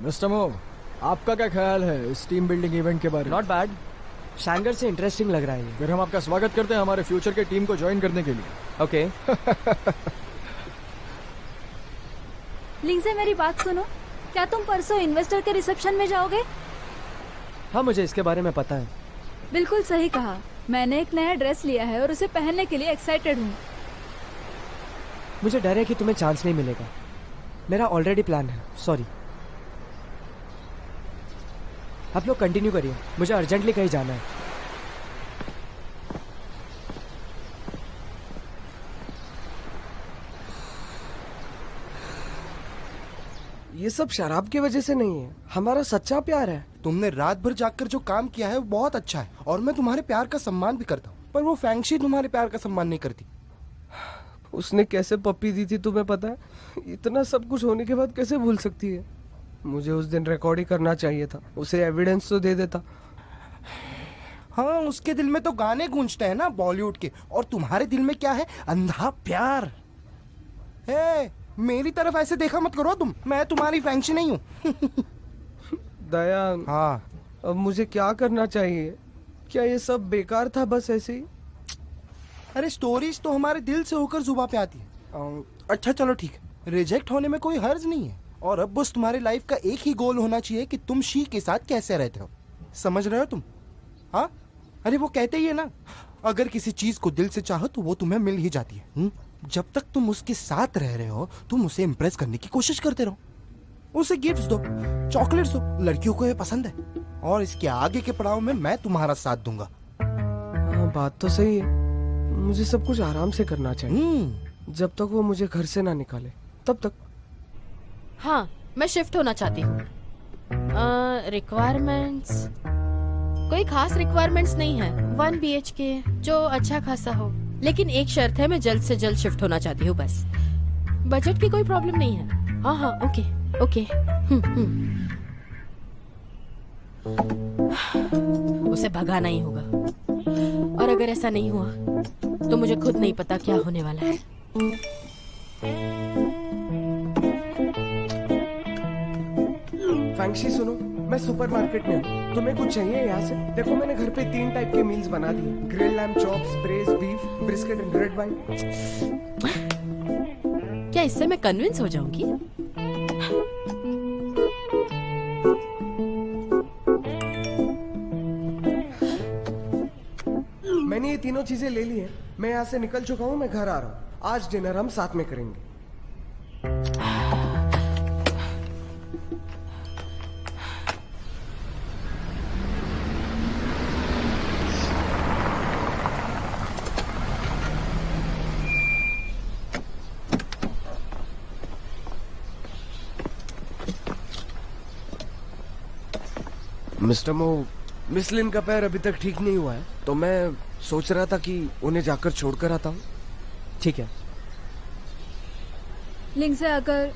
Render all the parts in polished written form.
Mister मो, आपका क्या ख्याल है इस टीम बिल्डिंग इवेंट के बारे में? नॉट बैड, शैंगर से इंटरेस्टिंग लग रहा है ये। फिर हम आपका स्वागत करते हैं हमारे फ्यूचर के टीम को ज्वाइन करने के लिए। ओके। लिंगजे, मेरी बात सुनो। क्या तुम परसों इन्वेस्टर के रिसेप्शन में जाओगे? हाँ, मुझे इसके बारे में पता है। बिल्कुल सही कहा। मैंने एक नया ड्रेस लिया है और उसे पहनने के लिए एक्साइटेड हूँ। मुझे डर है कि तुम्हें चांस नहीं मिलेगा। मेरा ऑलरेडी प्लान है। सॉरी। आप लोग कंटिन्यू करिए, मुझे अर्जेंटली कहीं जाना है। ये सब शराब की वजह से नहीं है, हमारा सच्चा प्यार है। तुमने रात भर जागकर जो काम किया है वो बहुत अच्छा है और मैं तुम्हारे प्यार का सम्मान भी करता हूँ, पर वो फैंगशी तुम्हारे प्यार का सम्मान नहीं करती। उसने कैसे पप्पी दी थी तुम्हें पता है? इतना सब कुछ होने के बाद कैसे भूल सकती है? मुझे उस दिन रिकॉर्ड ही करना चाहिए था, उसे एविडेंस तो दे देता। हाँ, उसके दिल में तो गाने गूंजते हैं ना बॉलीवुड के, और तुम्हारे दिल में क्या है? अंधा प्यार। मेरी तरफ ऐसे देखा मत करो तुम, मैं तुम्हारी फैंगशी नहीं हूँ। दयान, हाँ, अब मुझे क्या करना चाहिए? क्या ये सब बेकार था बस ऐसे ही? अरे स्टोरीज तो हमारे दिल से होकर जुबान पे आती है। अच्छा चलो ठीक है, रिजेक्ट होने में कोई हर्ज नहीं है। और अब बस तुम्हारी लाइफ का एक ही गोल होना चाहिए कि तुम शी के साथ कैसे रहते हो। समझ रहे हो तुम? हाँ, अरे वो कहते ही है ना, अगर किसी चीज को दिल से चाहो तो वो तुम्हें मिल ही जाती है। जब तक तुम उसके साथ रह रहे हो तुम उसे इम्प्रेस करने की कोशिश करते रहो। उसे गिफ्ट्स दो, चॉकलेट्स दो, लड़कियों को ये पसंद है। और इसके आगे के पड़ाव में मैं तुम्हारा साथ दूंगा। हाँ, बात तो सही है। मुझे सब कुछ आराम से करना चाहिए। जब तक वो मुझे घर से ना निकाले तब तक। हाँ, मैं शिफ्ट होना चाहती हूँ। रिक्वायरमेंट्स कोई खास रिक्वायरमेंट्स नहीं है। 1 BHK जो अच्छा खासा हो, लेकिन एक शर्त है, मैं जल्द से जल्द शिफ्ट होना चाहती हूँ बस। बजट की कोई प्रॉब्लम नहीं है। हाँ हाँ, ओके ओके। उसे भगाना ही होगा, और अगर ऐसा नहीं हुआ तो मुझे खुद नहीं पता क्या होने वाला है। फैंगशी सुनो, मैं सुपरमार्केट में हूँ, तुम्हें कुछ चाहिए यहाँ से? देखो मैंने घर पे 3 टाइप के मील्स बना दिए, grill lamb chops, braise beef, brisket and red wine. क्या इससे मैं कन्विंस हो जाऊंगी? मैंने ये तीनों चीजें ले ली हैं, मैं यहाँ से निकल चुका हूँ, मैं घर आ रहा हूँ। आज डिनर हम साथ में करेंगे। मिस्टर मो, मिस लिन का पैर अभी तक ठीक नहीं हुआ है, तो मैं सोच रहा था कि उन्हें जाकर छोड़कर आता हूँ। ठीक है। लिंगजे, अगर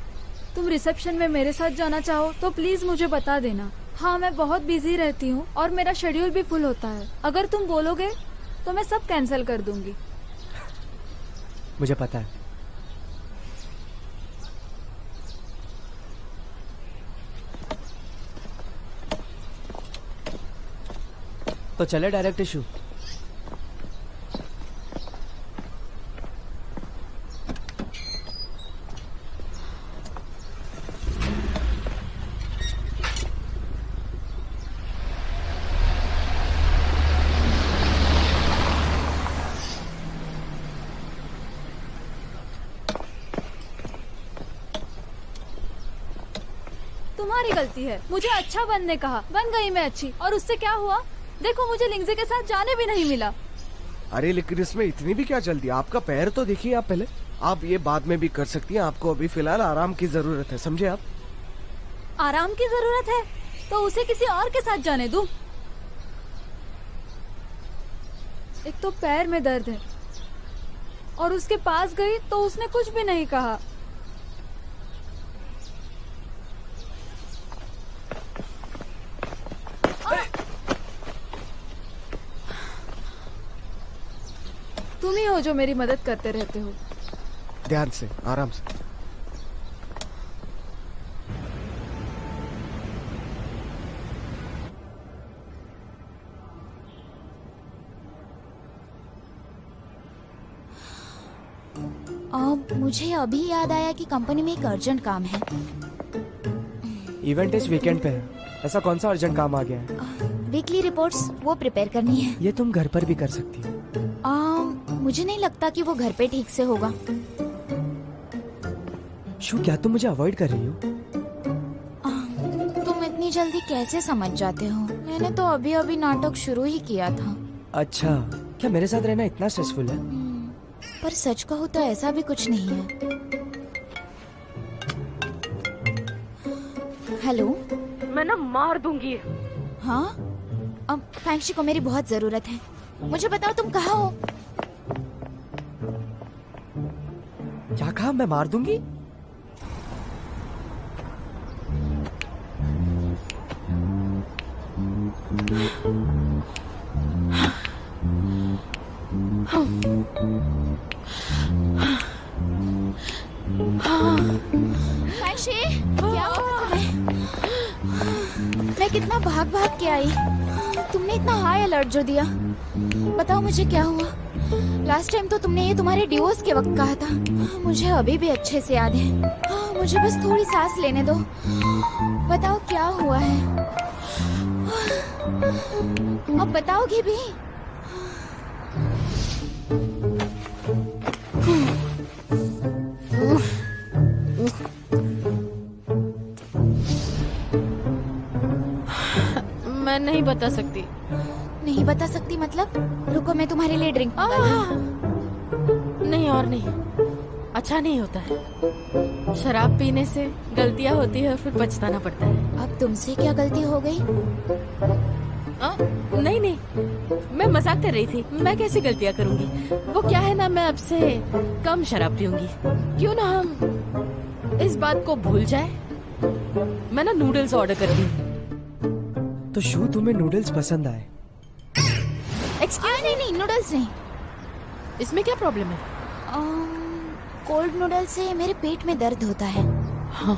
तुम रिसेप्शन में मेरे साथ जाना चाहो तो प्लीज मुझे बता देना। हाँ, मैं बहुत बिजी रहती हूँ और मेरा शेड्यूल भी फुल होता है। अगर तुम बोलोगे तो मैं सब कैंसिल कर दूंगी। मुझे पता है। तो चले डायरेक्ट इशू। तुम्हारी गलती है, मुझे अच्छा बनने कहा, बन गई मैं अच्छी, और उससे क्या हुआ? देखो, मुझे लिंगजे के साथ जाने भी नहीं मिला। अरे लेकिन इसमें इतनी भी क्या जल्दी? आपका पैर तो देखिए आप पहले। आप ये बाद में भी कर सकती हैं, आपको अभी फिलहाल आराम की जरूरत है, समझे आप? आराम की जरूरत है तो उसे किसी और के साथ जाने दूं? एक तो पैर में दर्द है और उसके पास गई तो उसने कुछ भी नहीं कहा। तुम ही हो जो मेरी मदद करते रहते हो। ध्यान से, आराम से। मुझे अभी याद आया कि कंपनी में एक अर्जेंट काम है। इवेंट इस वीकेंड पे है, ऐसा कौन सा अर्जेंट काम आ गया है? वीकली रिपोर्ट्स वो प्रिपेयर करनी है। ये तुम घर पर भी कर सकती हो। मुझे नहीं लगता कि वो घर पे ठीक से होगा। शू, क्या तुम मुझे अवॉइड कर रही हो? तुम इतनी जल्दी कैसे समझ जाते हो? मैंने तो अभी अभी नाटक शुरू ही किया था। अच्छा, क्या मेरे साथ रहना इतना स्ट्रेसफुल है? पर सच कहूँ तो ऐसा भी कुछ नहीं है। हेलो, मैं ना मार दूंगी। हाँ, अब फैंक्शी को मेरी बहुत जरूरत है। मुझे बताओ तुम कहाँ हो? क्या कहा? मैं मार दूंगी? फैंक्शी, क्या हुआ तुम्हें? मैं कितना भाग भाग के आई। तुमने इतना हाई अलर्ट जो दिया। बताओ मुझे क्या हुआ? लास्ट टाइम तो तुमने ये तुम्हारे डिवोर्स के वक्त कहा था। मुझे अभी भी अच्छे से याद है। मुझे बस थोड़ी सांस लेने दो। बताओ क्या हुआ है? अब बताओगी भी? मैं नहीं बता सकती। नहीं बता सकती मतलब? रुको, मैं तुम्हारे लिए ड्रिंक नहीं और नहीं, अच्छा नहीं होता है। शराब पीने से गलतियां होती है और फिर पछताना पड़ता है। अब तुमसे क्या गलती हो गई? नहीं नहीं, मैं मजाक कर रही थी। मैं कैसी गलतियां करूंगी? वो क्या है ना, मैं अब से कम शराब पीऊंगी। क्यों ना हम इस बात को भूल जाए। मैं ना नूडल्स ऑर्डर करती हूँ। तो शू, तुम्हें नूडल्स पसंद आए? नहीं नहीं, नूडल्स नहीं। इसमें क्या प्रॉब्लम है? कोल्ड नूडल्स से मेरे पेट में दर्द होता है। हाँ।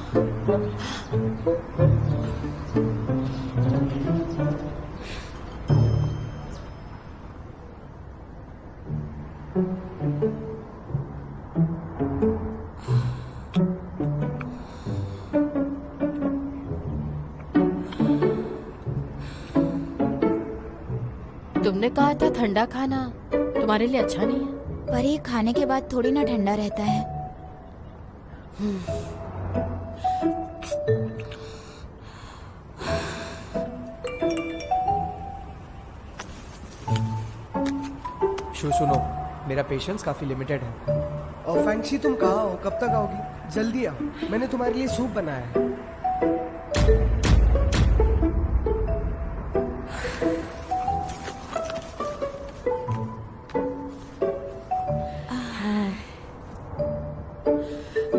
तुमने कहा था ठंडा खाना तुम्हारे लिए अच्छा नहीं है। पर ये खाने के बाद थोड़ी ना ठंडा रहता है। शू सुनो, मेरा पेशेंस काफी लिमिटेड है। और फैंक्शी, तुम कहाँ हो? कब तक आओगी? जल्दी आओ, मैंने तुम्हारे लिए सूप बनाया है।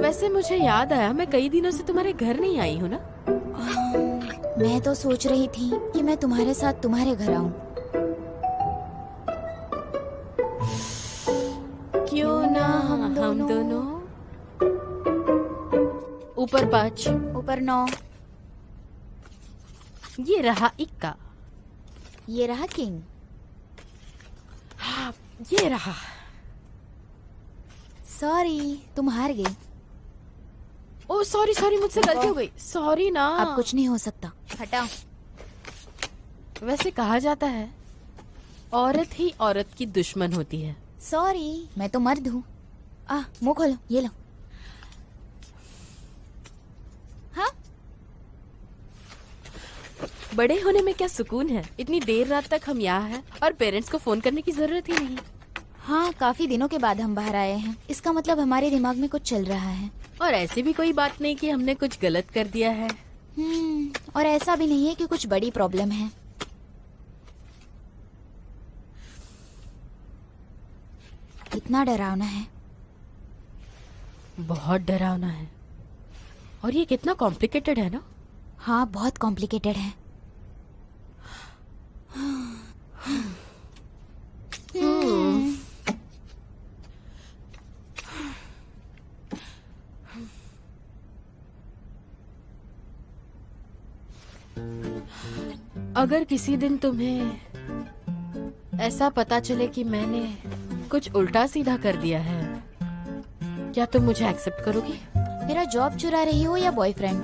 वैसे मुझे याद आया, मैं कई दिनों से तुम्हारे घर नहीं आई हूँ ना। मैं तो सोच रही थी कि मैं तुम्हारे साथ तुम्हारे घर आऊं। क्यों ना हम दोनों ऊपर 5 ऊपर 9। ये रहा इक्का। ये रहा किंग। हाँ, ये रहा। सॉरी, तुम हार गई। ओ सॉरी सॉरी, मुझसे गलती हो गई। सॉरी ना। अब कुछ नहीं हो सकता, हटाओ। वैसे कहा जाता है औरत ही औरत की दुश्मन होती है। सॉरी, मैं तो मर्द हूँ। मुंह खोलो, ये लो। हाँ, बड़े होने में क्या सुकून है। इतनी देर रात तक हम यहाँ हैं और पेरेंट्स को फोन करने की जरूरत ही नहीं। हाँ, काफी दिनों के बाद हम बाहर आए हैं। इसका मतलब हमारे दिमाग में कुछ चल रहा है। और ऐसी भी कोई बात नहीं कि हमने कुछ गलत कर दिया है। और ऐसा भी नहीं है कि कुछ बड़ी प्रॉब्लम है। कितना डरावना है। बहुत डरावना है। और ये कितना कॉम्प्लिकेटेड है ना। हाँ, बहुत कॉम्प्लिकेटेड है। अगर किसी दिन तुम्हें ऐसा पता चले कि मैंने कुछ उल्टा सीधा कर दिया है क्या तुम मुझे एक्सेप्ट करोगी? मेरा जॉब चुरा रही हो या बॉयफ्रेंड?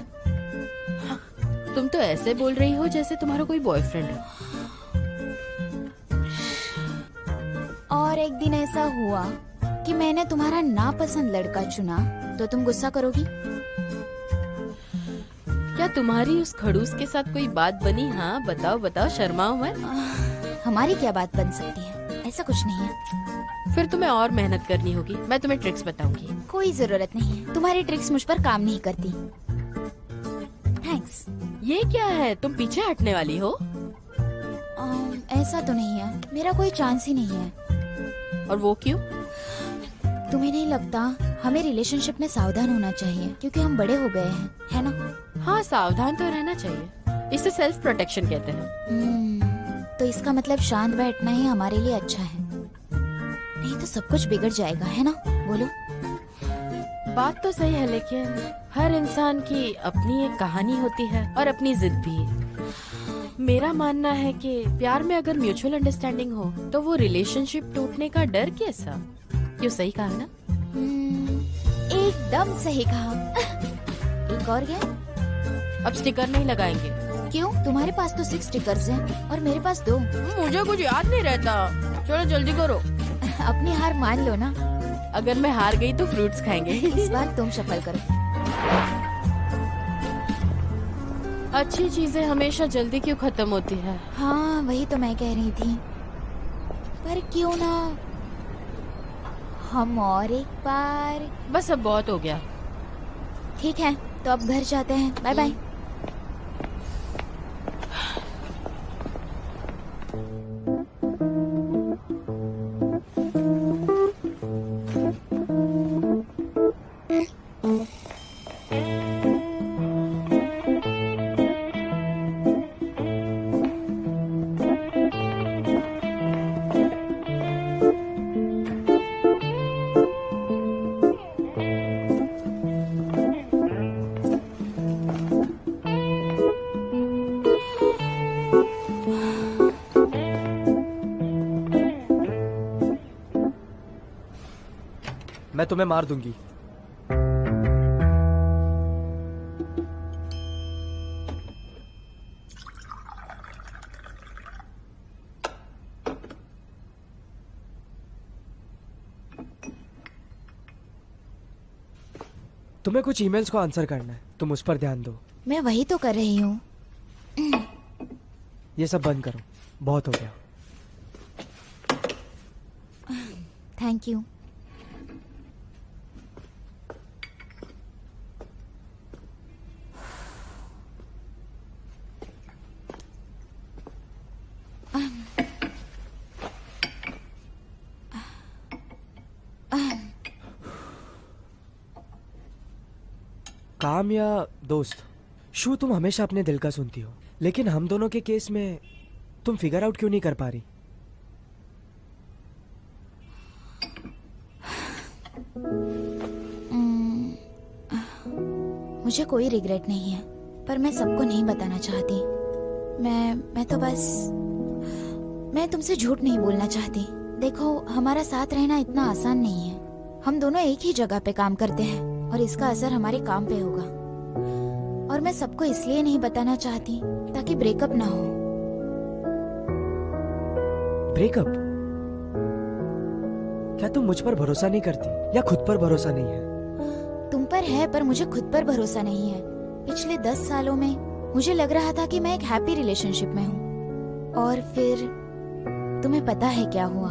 तुम तो ऐसे बोल रही हो जैसे तुम्हारा कोई बॉयफ्रेंड है। और एक दिन ऐसा हुआ कि मैंने तुम्हारा नापसंद लड़का चुना, तो तुम गुस्सा करोगी? क्या तुम्हारी उस खड़ूस के साथ कोई बात बनी? हाँ बताओ बताओ, शर्माओ मत। हमारी क्या बात बन सकती है? ऐसा कुछ नहीं है। फिर तुम्हें और मेहनत करनी होगी। मैं तुम्हें ट्रिक्स बताऊंगी। कोई जरूरत नहीं है, तुम्हारी ट्रिक्स मुझ पर काम नहीं करती। थैंक्स। ये क्या है, तुम पीछे हटने वाली हो? ऐसा तो नहीं है, मेरा कोई चांस ही नहीं है। और वो क्यों? तुम्हें नहीं लगता हमें रिलेशनशिप में सावधान होना चाहिए, क्योंकि हम बड़े हो गए हैं, है ना? हाँ, सावधान तो रहना चाहिए। इसे सेल्फ प्रोटेक्शन कहते हैं। तो इसका मतलब शांत बैठना ही हमारे लिए अच्छा है, नहीं तो सब कुछ बिगड़ जाएगा, है ना? बोलो। बात तो सही है, लेकिन हर इंसान की अपनी एक कहानी होती है और अपनी जिद भी। मेरा मानना है कि प्यार में अगर म्यूचुअल अंडरस्टैंडिंग हो तो वो रिलेशनशिप टूटने का डर कैसा? क्यों, सही कहा ना? एकदम सही कहा। एक और क्या? अब स्टिकर नहीं लगाएंगे। क्यों? तुम्हारे पास तो 6 स्टिकर्स हैं और मेरे पास 2। मुझे कुछ याद नहीं रहता। चलो जल्दी करो। अपनी हार मान लो ना। अगर मैं हार गई तो फ्रूट्स खाएंगे। इस बार तुम शफल करो। अच्छी चीजें हमेशा जल्दी क्यों खत्म होती है? हाँ, वही तो मैं कह रही थी। पर क्यों ना हम और एक बार। बस अब बहुत हो गया। ठीक है, तो अब घर जाते हैं। Bye bye. मैं तुम्हें मार दूंगी। तुम्हें कुछ ईमेल्स को आंसर करना है, तुम उस पर ध्यान दो। मैं वही तो कर रही हूँ। ये सब बंद करो, बहुत हो गया। Thank you. काम या दोस्त? शू, तुम हमेशा अपने दिल का सुनती हो, लेकिन हम दोनों के केस में तुम फिगर आउट क्यों नहीं कर पा रही? मुझे कोई रिग्रेट नहीं है, पर मैं सबको नहीं बताना चाहती। मैं तो बस मैं तुमसे झूठ नहीं बोलना चाहती। देखो, हमारा साथ रहना इतना आसान नहीं है। हम दोनों एक ही जगह पे काम करते हैं और इसका असर हमारे काम पे होगा। और मैं सबको इसलिए नहीं बताना चाहती ताकि ब्रेकअप ना हो। ब्रेकअप? क्या तुम मुझ पर भरोसा नहीं करती या खुद पर भरोसा नहीं है? तुम पर है, पर मुझे खुद पर भरोसा नहीं है। पिछले 10 सालों में मुझे लग रहा था कि मैं एक हैप्पी रिलेशनशिप में हूँ, और फिर तुम्हें पता है क्या हुआ?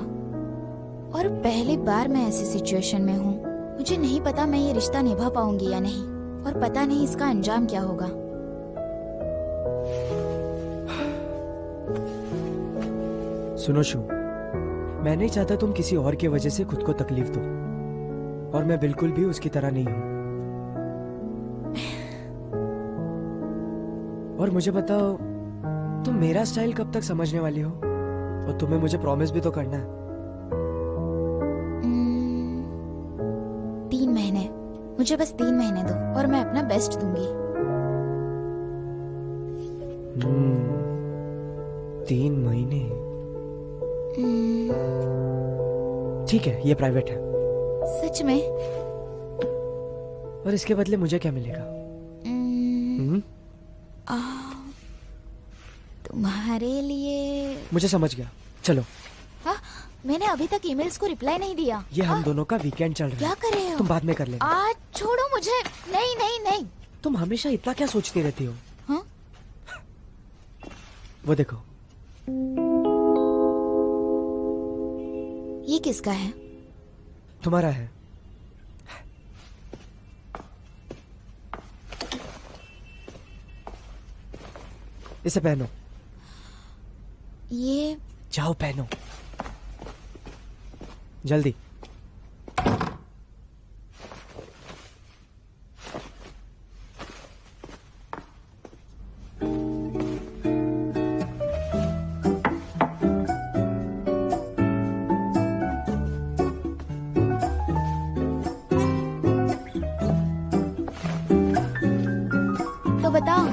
और पहली बार मैं ऐसी सिचुएशन में हूँ। मुझे नहीं पता मैं ये रिश्ता निभा पाऊंगी या नहीं, और पता नहीं इसका अंजाम क्या होगा। सुनो शू, मैं नहीं चाहता तुम किसी और की वजह से खुद को तकलीफ दो, और मैं बिल्कुल भी उसकी तरह नहीं हूं। और मुझे बताओ, तुम मेरा स्टाइल कब तक समझने वाली हो? और तुम्हें मुझे प्रॉमिस भी तो करना है। 3 महीने, मुझे बस 3 महीने दो और मैं अपना बेस्ट दूंगी। 3 महीने? ठीक है, ये प्राइवेट है। सच में? और इसके बदले मुझे क्या मिलेगा? हम्म, आ, तुम्हारे लिए मुझे समझ गया, चलो। हाँ, मैंने अभी तक ईमेल्स को रिप्लाई नहीं दिया। ये हम दोनों का वीकेंड चल रहा क्या है। कर रहे हो? तुम बाद में कर लेना। आज छोड़ो मुझे। नहीं नहीं नहीं। तुम हमेशा इतना क्या सोचती रहती हो? हाँ? वो देखो। ये किसका है? तुम्हारा है। इसे पहनो। ये जाओ पहनो, जल्दी। तो बताओ,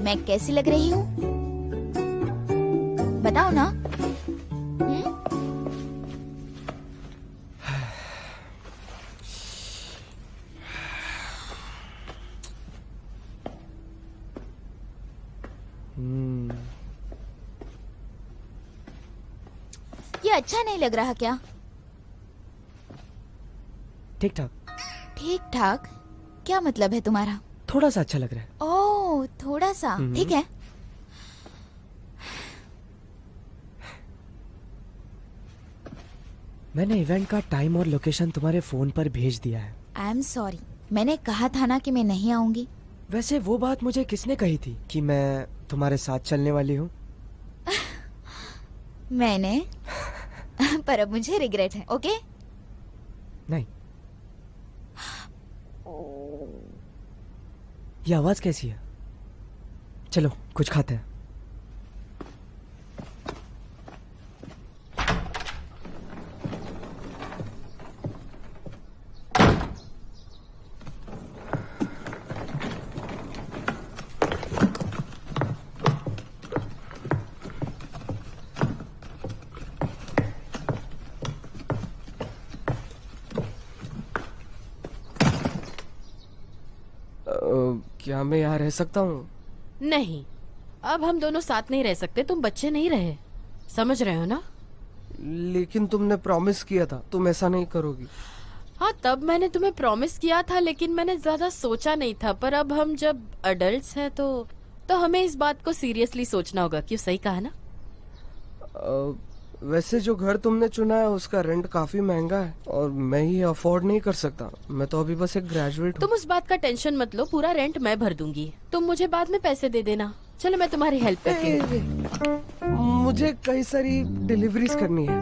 मैं कैसी लग रही हूँ? बताओ ना। ये अच्छा नहीं लग रहा क्या? ठीक ठाक। ठीक ठाक? क्या मतलब है तुम्हारा? थोड़ा सा अच्छा लग रहा है। ओह, थोड़ा सा। ठीक है। मैंने इवेंट का टाइम और लोकेशन तुम्हारे फोन पर भेज दिया है। आई एम सॉरी, मैंने कहा था ना कि मैं नहीं आऊंगी। वैसे वो बात मुझे किसने कही थी कि मैं तुम्हारे साथ चलने वाली हूँ? मैंने पर अब मुझे रिग्रेट है। ओके? नहीं। ये आवाज कैसी है? चलो कुछ खाते हैं। क्या मैं यहाँ रह सकता हूँ? नहीं, अब हम दोनों साथ नहीं रह सकते। तुम बच्चे नहीं रहे, समझ रहे हो ना? लेकिन तुमने प्रॉमिस किया था तुम ऐसा नहीं करोगी। हाँ, तब मैंने तुम्हें प्रॉमिस किया था, लेकिन मैंने ज्यादा सोचा नहीं था। पर अब हम जब अडल्ट्स हैं तो हमें इस बात को सीरियसली सोचना होगा। क्यों? सही कहा ना? वैसे जो घर तुमने चुना है उसका रेंट काफी महंगा है और मैं ही अफोर्ड नहीं कर सकता। मैं तो अभी बस एक ग्रेजुएट हूँ। तुम उस बात का टेंशन मत लो, पूरा रेंट मैं भर दूंगी। तुम मुझे बाद में पैसे दे देना। चलो, मैं तुम्हारी हेल्प करती हूँ। मुझे कई सारी डिलीवरीज करनी है।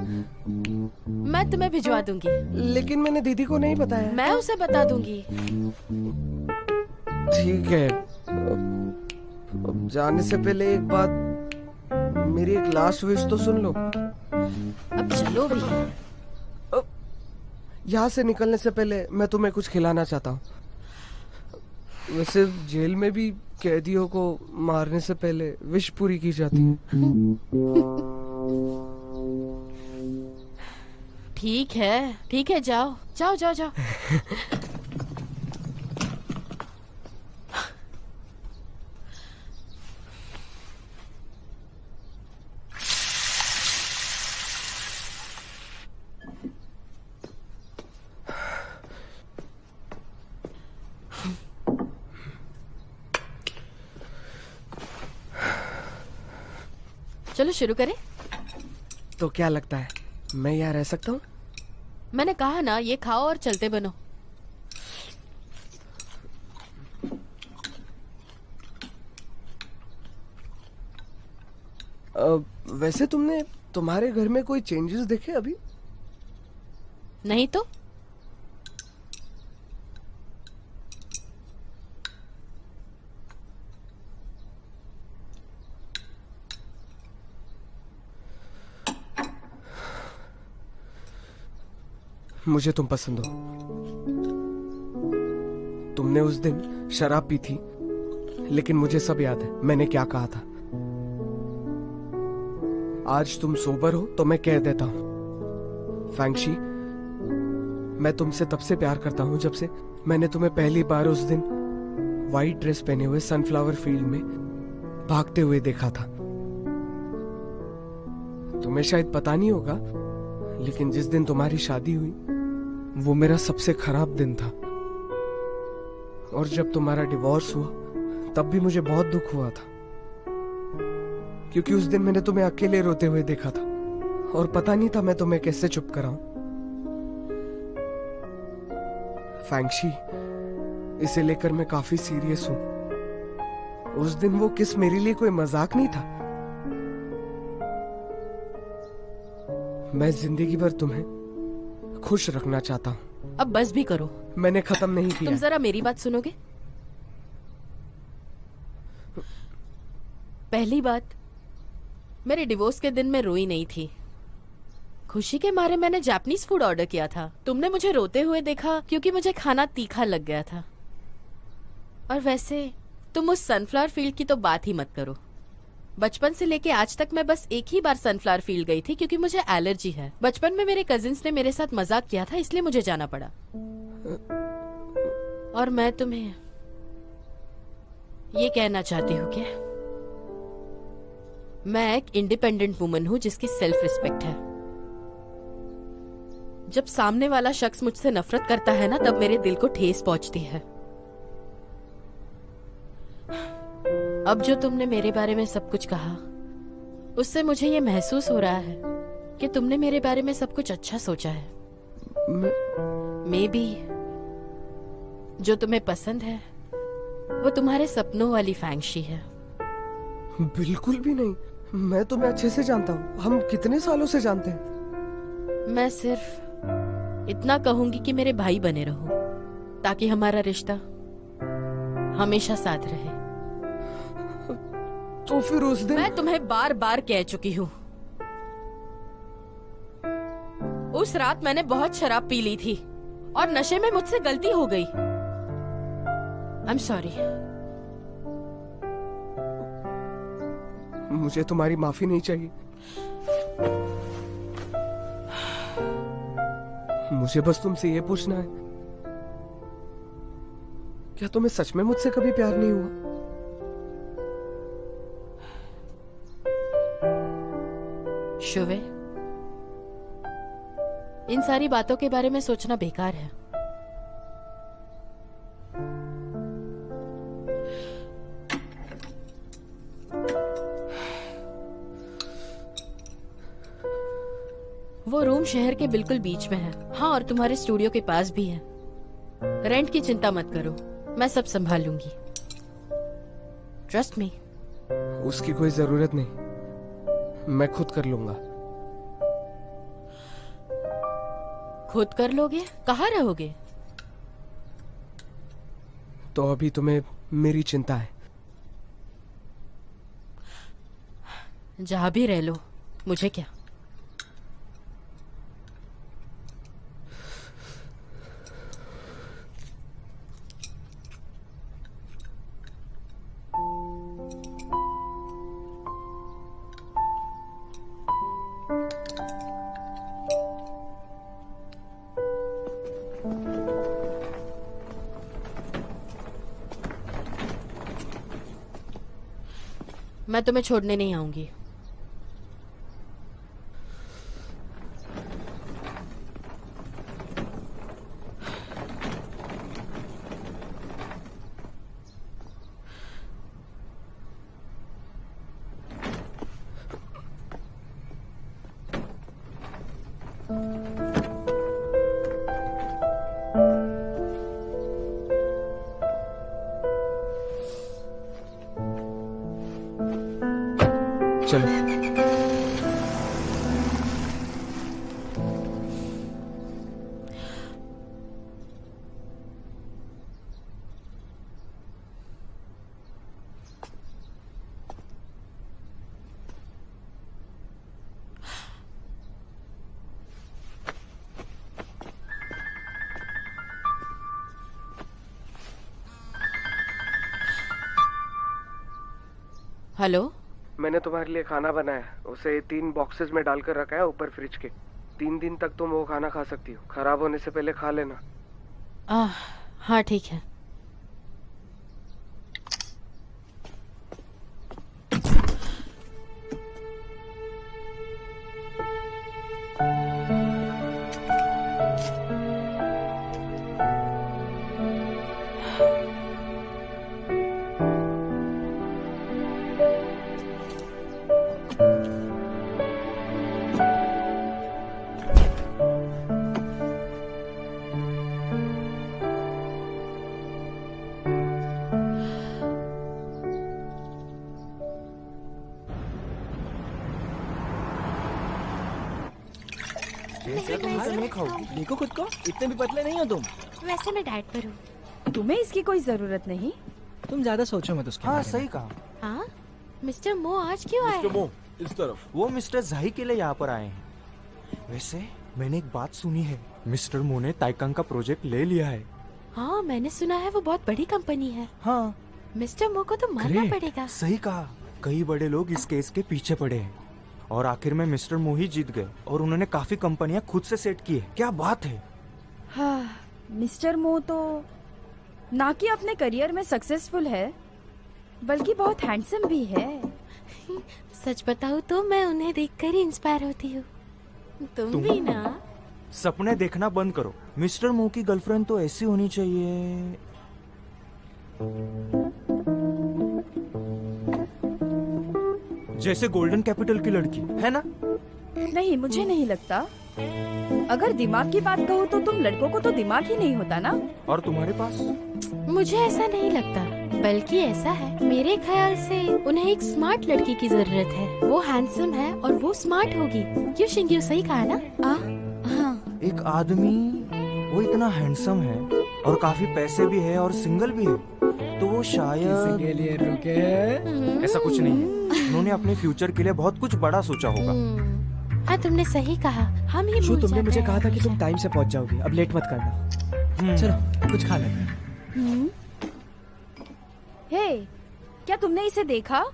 मैं तुम्हें भिजवा दूंगी। लेकिन मैंने दीदी को नहीं बताया। मैं उसे बता दूंगी। ठीक है। अब जाने से पहले एक बात, मेरी एक लास्ट विश तो सुन लो। अब चलो भी। यहाँ से निकलने से पहले मैं तुम्हें कुछ खिलाना चाहता हूँ। वैसे जेल में भी कैदियों को मारने से पहले विश पूरी की जाती है। ठीक है, जाओ जाओ जाओ जाओ। चलो शुरू करें। तो क्या लगता है मैं यहाँ रह सकता हूँ? मैंने कहा ना, ये खाओ और चलते बनो। वैसे तुमने तुम्हारे घर में कोई चेंजेस देखे अभी? नहीं तो? मुझे तुम पसंद हो। तुमने उस दिन शराब पी थी, लेकिन मुझे सब याद है मैंने क्या कहा था। आज तुम सोबर हो तो मैं कह देता हूं, फैंगशी, मैं तुमसे तब से प्यार करता हूं जब से मैंने तुम्हें पहली बार उस दिन वाइट ड्रेस पहने हुए सनफ्लावर फील्ड में भागते हुए देखा था। तुम्हें शायद पता नहीं होगा, लेकिन जिस दिन तुम्हारी शादी हुई वो मेरा सबसे खराब दिन था। और जब तुम्हारा डिवोर्स हुआ तब भी मुझे बहुत दुख हुआ था, क्योंकि उस दिन मैंने तुम्हें अकेले रोते हुए देखा था और पता नहीं था मैं तुम्हें कैसे चुप कराऊं। फैंगशी, इसे लेकर मैं काफी सीरियस हूं। उस दिन वो किस मेरे लिए कोई मजाक नहीं था। मैं जिंदगी भर तुम्हें खुश रखना चाहता हूं। अब बस भी करो। मैंने खत्म नहीं किया। तुम जरा मेरी बात सुनोगे? पहली बात, मेरे डिवोर्स के दिन मैं रोई नहीं थी। खुशी के मारे मैंने जापानीज फूड ऑर्डर किया था। तुमने मुझे रोते हुए देखा क्योंकि मुझे खाना तीखा लग गया था। और वैसे तुम उस सनफ्लावर फील्ड की तो बात ही मत करो। बचपन से लेके आज तक मैं बस एक ही बार सनफ्लावर फील्ड गई थी क्योंकि मुझे एलर्जी है। बचपन में मेरे कजिन्स ने मेरे साथ मजाक किया था, इसलिए मुझे जाना पड़ा। और मैं तुम्हें ये कहना चाहती हूँ कि मैं एक इंडिपेंडेंट वुमन हूँ जिसकी सेल्फ रिस्पेक्ट है। जब सामने वाला शख्स मुझसे नफरत करता है ना, तब मेरे दिल को ठेस पहुंचती है। अब जो तुमने मेरे बारे में सब कुछ कहा, उससे मुझे ये महसूस हो रहा है कि तुमने मेरे बारे में सब कुछ अच्छा सोचा है। मे बी जो तुम्हें पसंद है वो तुम्हारे सपनों वाली फैंगशी है। बिल्कुल भी नहीं। मैं तुम्हें अच्छे से जानता हूँ। हम कितने सालों से जानते हैं। मैं सिर्फ इतना कहूंगी कि मेरे भाई बने रहो, ताकि हमारा रिश्ता हमेशा साथ रहे। तो फिर उस दिन मैं तुम्हें बार बार कह चुकी हूँ। उस रात मैंने बहुत शराब पी ली थी और नशे में मुझसे गलती हो गई। I am sorry. मुझे तुम्हारी माफी नहीं चाहिए। मुझे बस तुमसे ये पूछना है, क्या तुम्हें सच में मुझसे कभी प्यार नहीं हुआ? शुवे, इन सारी बातों के बारे में सोचना बेकार है। वो रूम शहर के बिल्कुल बीच में है। हाँ, और तुम्हारे स्टूडियो के पास भी है। रेंट की चिंता मत करो, मैं सब संभाल लूंगी। Trust me. उसकी कोई जरूरत नहीं, मैं खुद कर लूंगा। खुद कर लोगे? कहाँ रहोगे? तो अभी तुम्हें मेरी चिंता है। जहां भी रह लो, मुझे क्या। मैं तुम्हें छोड़ने नहीं आऊंगी। चलो। हेलो, मैंने तुम्हारे लिए खाना बनाया, उसे 3 बॉक्सेस में डालकर रखा है ऊपर फ्रिज के। 3 दिन तक तुम वो खाना खा सकती हो, खराब होने से पहले खा लेना। हाँ ठीक है। नहीं खाओगी? देखो खुद को, इतने भी पतले नहीं हो तुम। वैसे मैं डाइट पर हूँ। तुम्हें इसकी कोई जरूरत नहीं। तुम ज्यादा सोचो मत उसके हाँ बारे में। सही कहा। हाँ मिस्टर मो आज क्यों आए? मो इस तरफ। वो मिस्टर जाही के लिए यहाँ पर आए हैं। वैसे मैंने एक बात सुनी है, मिस्टर मो ने ताइकांग का प्रोजेक्ट ले लिया है। हाँ मैंने सुना है वो बहुत बड़ी कंपनी है। हाँ मिस्टर मो को तो मानना पड़ेगा। सही कहा। कई बड़े लोग इस केस के पीछे पड़े हैं और आखिर में मिस्टर मो ही जीत गए और उन्होंने काफी कंपनियां खुद से सेट की है। क्या बात है। हाँ, मिस्टर मो तो ना कि अपने करियर में सक्सेसफुल है, बल्कि बहुत हैंडसम भी है। सच बताऊँ तो मैं उन्हें देखकर ही इंस्पायर होती हूँ। तुम भी ना? सपने देखना बंद करो। मिस्टर मो की गर्लफ्रेंड तो ऐसी होनी चाहिए। जैसे गोल्डन कैपिटल की लड़की है ना? नहीं, मुझे नहीं लगता। अगर दिमाग की बात कहूँ तो तुम लड़कों को तो दिमाग ही नहीं होता ना। और तुम्हारे पास? मुझे ऐसा नहीं लगता, बल्कि ऐसा है, मेरे ख्याल से उन्हें एक स्मार्ट लड़की की जरूरत है। वो हैंडसम है और वो स्मार्ट होगी। क्यों शिंग्यू, सही कहा ना? हाँ। एक आदमी वो इतना हैंडसम है और काफी पैसे भी है और सिंगल भी है, तो वो शायद के लिए रुके। ऐसा कुछ नहीं है। उन्होंने अपने फ्यूचर के लिए बहुत कुछ बड़ा सोचा होगा। हाँ तुमने सही कहा। हम ही शू, भूल तुमने जाते मुझे हैं कहा था कि तुम हमेशा। टाइम से पहुंच जाओगी। अब लेट मत करना। चलो कुछ खा लेते हैं। हे, क्या तुमने इसे देखा?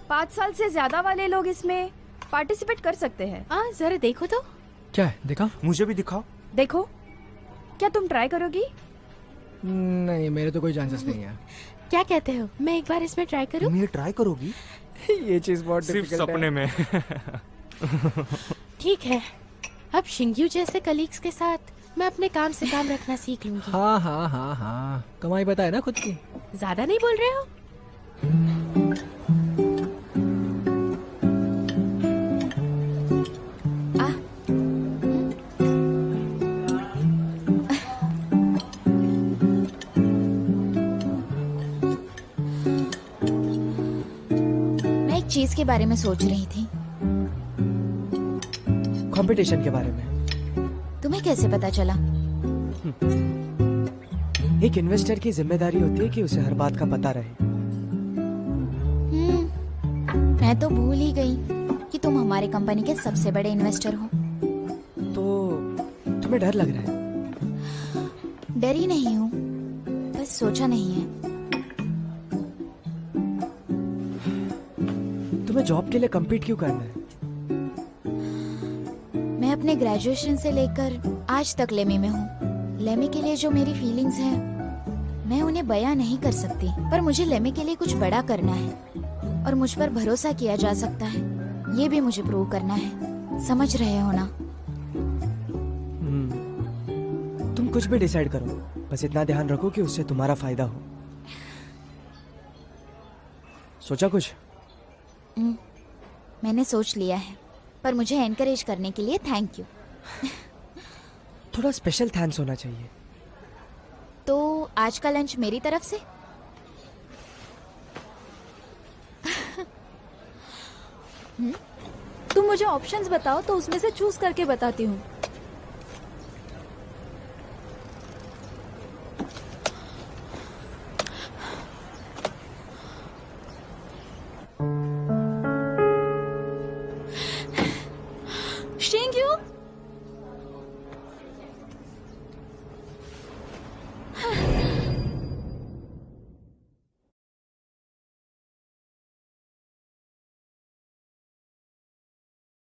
5 साल से ज्यादा वाले लोग इसमें पार्टिसिपेट कर सकते हैं। हाँ जरा देखो तो। क्या है, देखा? मुझे भी दिखाओ। देखो, क्या तुम ट्राई करोगी? नहीं, मेरे तो कोई चांसेस नहीं है। क्या कहते हो, मैं एक बार इसमें ट्राई करूँ? तुम ये ट्राई करोगी? ये चीज बहुत सिर्फ difficult है। सपने में। ठीक है, अब शिंग्यू जैसे कलीग्स के साथ मैं अपने काम से काम रखना सीख लूंगी। हाँ हाँ हाँ हाँ, कमाई पता है ना खुद की। ज्यादा नहीं बोल रहे हो? मैं एक चीज के बारे में सोच रही थी। कंपटीशन के बारे में। तुम्हें कैसे पता चला? एक इन्वेस्टर की जिम्मेदारी होती है कि उसे हर बात का पता रहे। मैं तो भूल ही गई कि तुम हमारे कंपनी के सबसे बड़े इन्वेस्टर हो। तो तुम्हें डर लग रहा है? डरी नहीं हूँ, बस सोचा नहीं है। तुम्हें जॉब के लिए compete क्यों करना है? मैं अपने ग्रेजुएशन से लेकर आज तक लेमी में हूँ। लेमी के लिए जो मेरी फीलिंग्स हैं, मैं उन्हें बयां नहीं कर सकती, पर मुझे लेमी के लिए कुछ बड़ा करना है और मुझ पर भरोसा किया जा सकता है, ये भी मुझे प्रूव करना है। समझ रहे हो ना? तुम कुछ भी डिसाइड करो, बस इतना ध्यान रखो कि उससे तुम्हारा फायदा हो। सोचा कुछ? मैंने सोच लिया है, पर मुझे एनकरेज करने के लिए थैंक यू। थोड़ा स्पेशल थैंक्स होना चाहिए। तो आज का लंच मेरी तरफ से? तुम मुझे ऑप्शंस बताओ तो उसमें से चूज करके बताती हूँ।